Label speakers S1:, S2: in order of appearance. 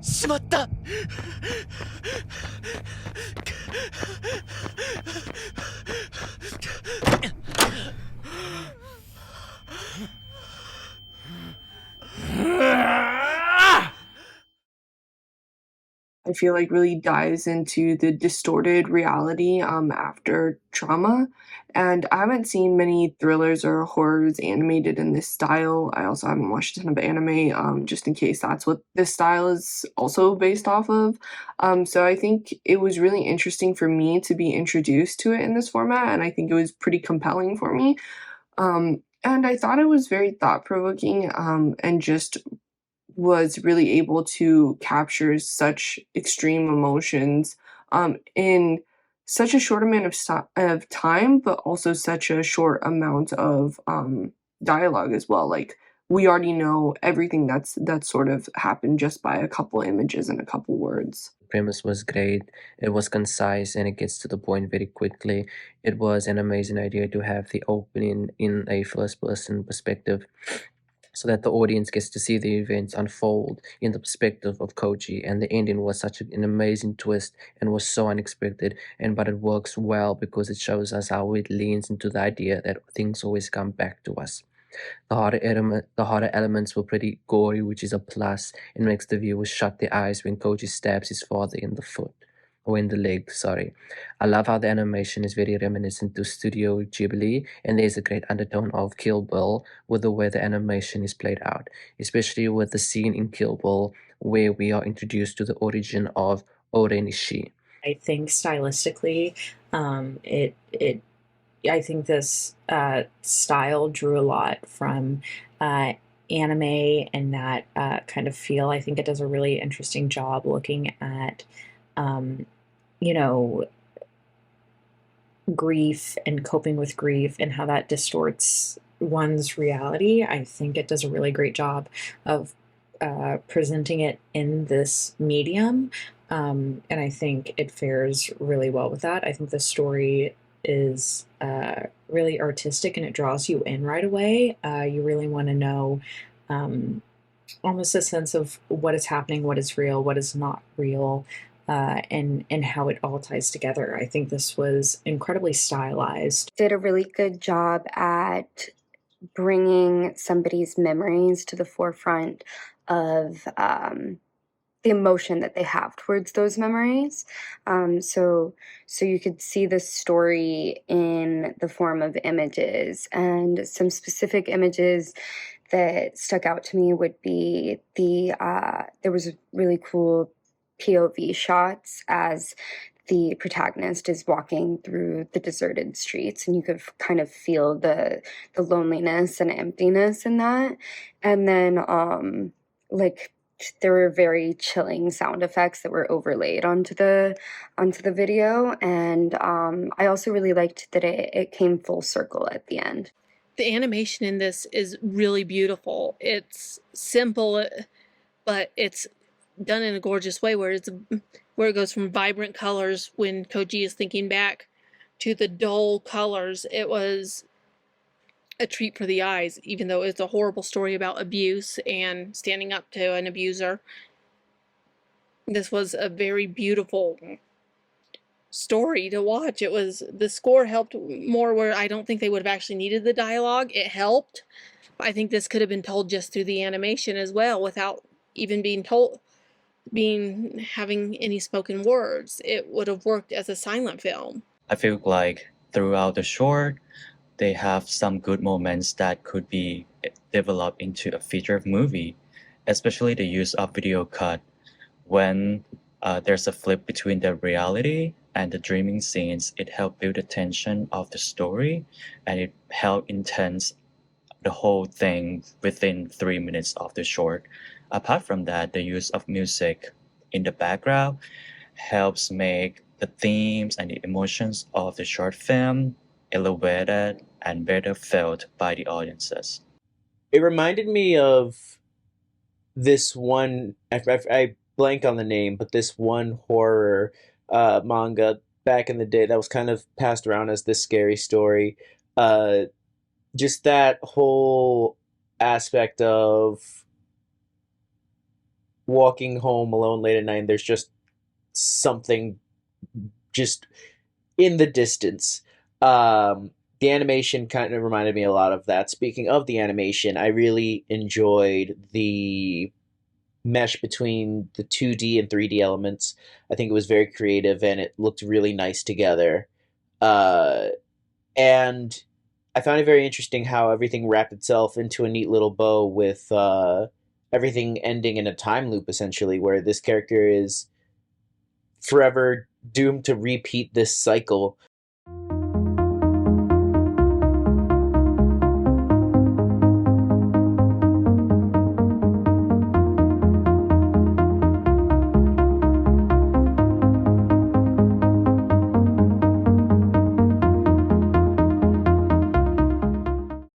S1: しまった
S2: I feel like really dives into the distorted reality after trauma. And I haven't seen many thrillers or horrors animated in this style. I also haven't watched a ton of anime, just in case that's what this style is also based off of. So I think it was really interesting for me to be introduced to it in this format, and I think it was pretty compelling for me. And I thought it was very thought provoking, and just was really able to capture such extreme emotions in such a short amount of time, but also such a short amount of dialogue as well. Like we already know everything that's sort of happened just by a couple images and a couple words.
S3: Premise was great. It was concise and it gets to the point very quickly. It was an amazing idea to have the opening in a first person perspective so that the audience gets to see the events unfold in the perspective of Koji. And the ending was such an amazing twist and was so unexpected. And but it works well because it shows us how it leans into the idea that things always come back to us. The harder elements were pretty gory, which is a plus. It makes the viewer shut their eyes when Koji stabs his father in the foot. Or in the leg, sorry. I love how the animation is very reminiscent to Studio Ghibli, and there's a great undertone of Kill Bill with the way the animation is played out, especially with the scene in Kill Bill where we are introduced to the origin of Orenishi.
S4: I think stylistically, it I think this style drew a lot from anime and that kind of feel. I think it does a really interesting job looking at, um, you know, grief and coping with grief and how that distorts one's reality. I think it does a really great job of presenting it in this medium. And I think it fares really well with that. I think the story is really artistic and it draws you in right away. You really want to know almost a sense of what is happening, what is real, what is not real, and how it all ties together. I think this was incredibly stylized.
S5: Did a really good job at bringing somebody's memories to the forefront of the emotion that they have towards those memories. So you could see the story in the form of images, and some specific images that stuck out to me would be there was a really cool POV shots as the protagonist is walking through the deserted streets, and you could kind of feel the loneliness and emptiness in that. And then like there were very chilling sound effects that were overlaid onto the video, and I also really liked that it came full circle at the end.
S6: The animation in this is really beautiful. It's simple, but it's done in a gorgeous way where it goes from vibrant colors when Koji is thinking back to the dull colors. It was a treat for the eyes, even though it's a horrible story about abuse and standing up to an abuser. This was a very beautiful story to watch. The score helped more where I don't think they would have actually needed the dialogue. It helped. I think this could have been told just through the animation as well without even having any spoken words. It would have worked as a silent film.
S7: I feel like throughout the short, they have some good moments that could be developed into a feature movie, especially the use of video cut when there's a flip between the reality and the dreaming scenes. It helped build the tension of the story, and it helped intense the whole thing within 3 minutes of the short. Apart from that, the use of music in the background helps make the themes and the emotions of the short film elevated and better felt by the audiences.
S8: It reminded me of this one, I blank on the name, but this one horror manga back in the day that was kind of passed around as this scary story. Just that whole aspect of walking home alone late at night and there's just something just in the distance. The animation kind of reminded me a lot of that. Speaking of the animation, I really enjoyed the mesh between the 2D and 3D elements. I think it was very creative and it looked really nice together. Uh, and I found it very interesting how everything wrapped itself into a neat little bow with everything ending in a time loop, essentially, where this character is forever doomed to repeat this cycle